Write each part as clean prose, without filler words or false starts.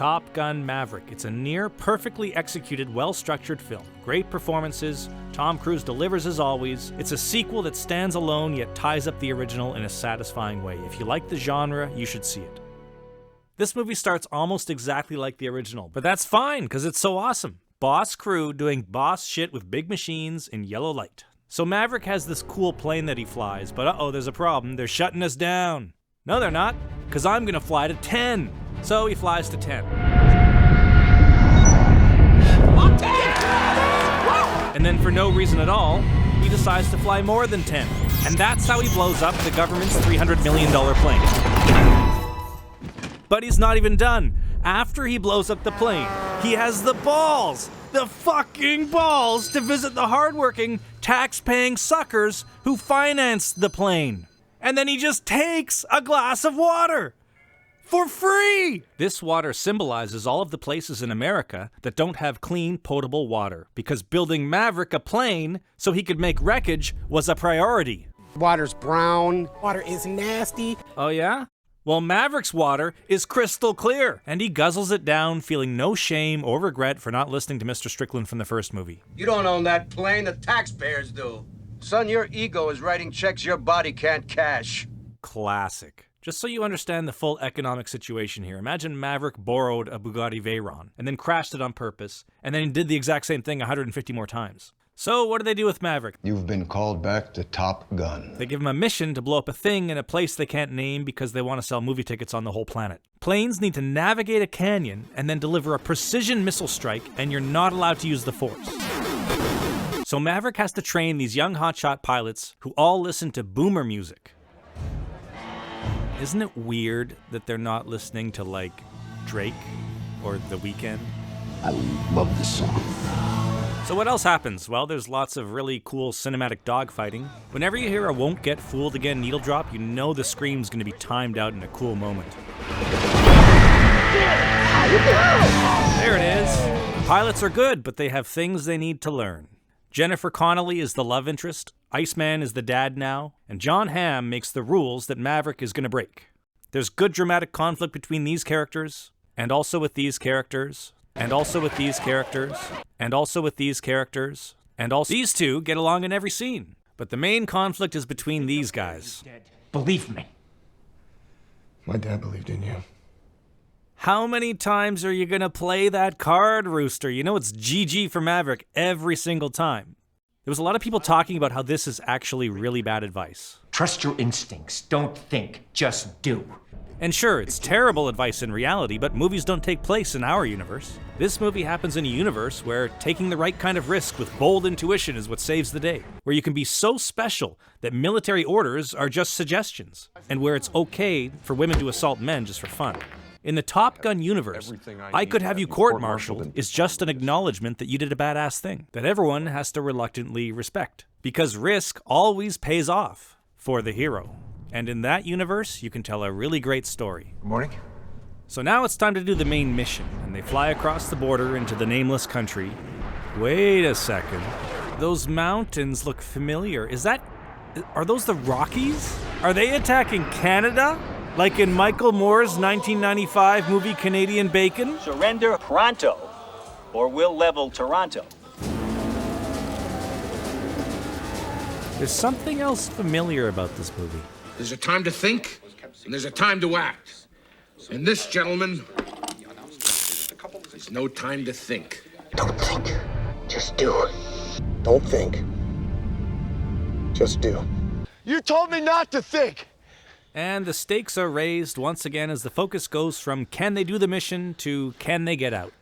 Top Gun Maverick. It's a near perfectly executed, well-structured film. Great performances, Tom Cruise delivers as always. It's a sequel that stands alone yet ties up the original in a satisfying way. If you like the genre, you should see it. This movie starts almost exactly like the original, but that's fine because it's so awesome. Boss crew doing boss shit with big machines in yellow light. So Maverick has this cool plane that he flies, but uh-oh, there's a problem. They're shutting us down. No, they're not, because I'm gonna fly to 10. So he flies to 10. And then for no reason at all, he decides to fly more than 10. And that's how he blows up the government's $300 million plane. But he's not even done. After he blows up the plane, he has the fucking balls, to visit the hardworking, tax-paying suckers who financed the plane. And then he just takes a glass of water. For free! This water symbolizes all of the places in America that don't have clean, potable water, because building Maverick a plane so he could make wreckage was a priority. Water's brown. Water is nasty. Oh yeah? Well, Maverick's water is crystal clear, and he guzzles it down, feeling no shame or regret for not listening to Mr. Strickland from the first movie. You don't own that plane, the taxpayers do. Son, your ego is writing checks your body can't cash. Classic. Just so you understand the full economic situation here, imagine Maverick borrowed a Bugatti Veyron and then crashed it on purpose, and then did the exact same thing 150 more times. So what do they do with Maverick? You've been called back to Top Gun. They give him a mission to blow up a thing in a place they can't name because they want to sell movie tickets on the whole planet. Planes need to navigate a canyon and then deliver a precision missile strike, and you're not allowed to use the Force. So Maverick has to train these young hotshot pilots who all listen to boomer music. Isn't it weird that they're not listening to, like, Drake or The Weeknd? I love this song. So what else happens? Well, there's lots of really cool cinematic dogfighting. Whenever you hear a "Won't Get Fooled Again" needle drop, you know the scream's gonna be timed out in a cool moment. There it is. The pilots are good, but they have things they need to learn. Jennifer Connelly is the love interest, Iceman is the dad now, and John Hamm makes the rules that Maverick is gonna break. There's good dramatic conflict between these characters, and also with these characters, and also with these characters, and also with these characters, and also these two get along in every scene. But the main conflict is between these guys. Believe me. My dad believed in you. How many times are you gonna play that card, Rooster? You know it's GG for Maverick every single time. There was a lot of people talking about how this is actually really bad advice. Trust your instincts. Don't think, just do. And sure, it's terrible advice in reality, but movies don't take place in our universe. This movie happens in a universe where taking the right kind of risk with bold intuition is what saves the day. Where you can be so special that military orders are just suggestions. And where it's okay for women to assault men just for fun. In the Top Gun universe, I could have you court-martialed is just an acknowledgement that you did a badass thing that everyone has to reluctantly respect. Because risk always pays off for the hero. And in that universe, you can tell a really great story. Good morning. So now it's time to do the main mission, and they fly across the border into the nameless country. Wait a second. Those mountains look familiar. Are those the Rockies? Are they attacking Canada? Like in Michael Moore's 1995 movie Canadian Bacon? Surrender pronto, or we'll level Toronto. There's something else familiar about this movie. There's a time to think, and there's a time to act. And this, gentlemen, is no time to think. Don't think. Just do. Don't think. Just do. You told me not to think! And the stakes are raised once again as the focus goes from can they do the mission to can they get out.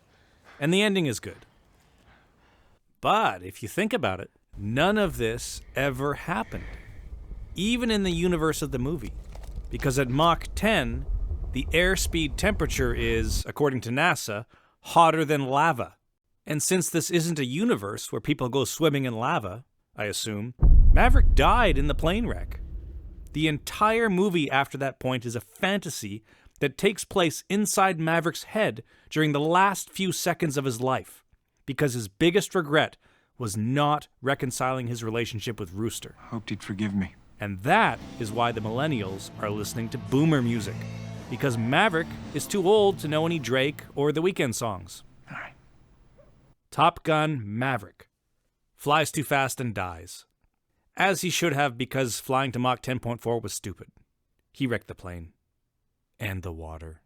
And the ending is good. But if you think about it, none of this ever happened. Even in the universe of the movie. Because at Mach 10, the airspeed temperature is, according to NASA, hotter than lava. And since this isn't a universe where people go swimming in lava, I assume, Maverick died in the plane wreck. The entire movie after that point is a fantasy that takes place inside Maverick's head during the last few seconds of his life, because his biggest regret was not reconciling his relationship with Rooster. Hoped he'd forgive me. And that is why the millennials are listening to boomer music. because Maverick is too old to know any Drake or The Weeknd songs. All right. Top Gun Maverick flies too fast and dies. As he should have, because flying to Mach 10.4 was stupid. He wrecked the plane. And the water.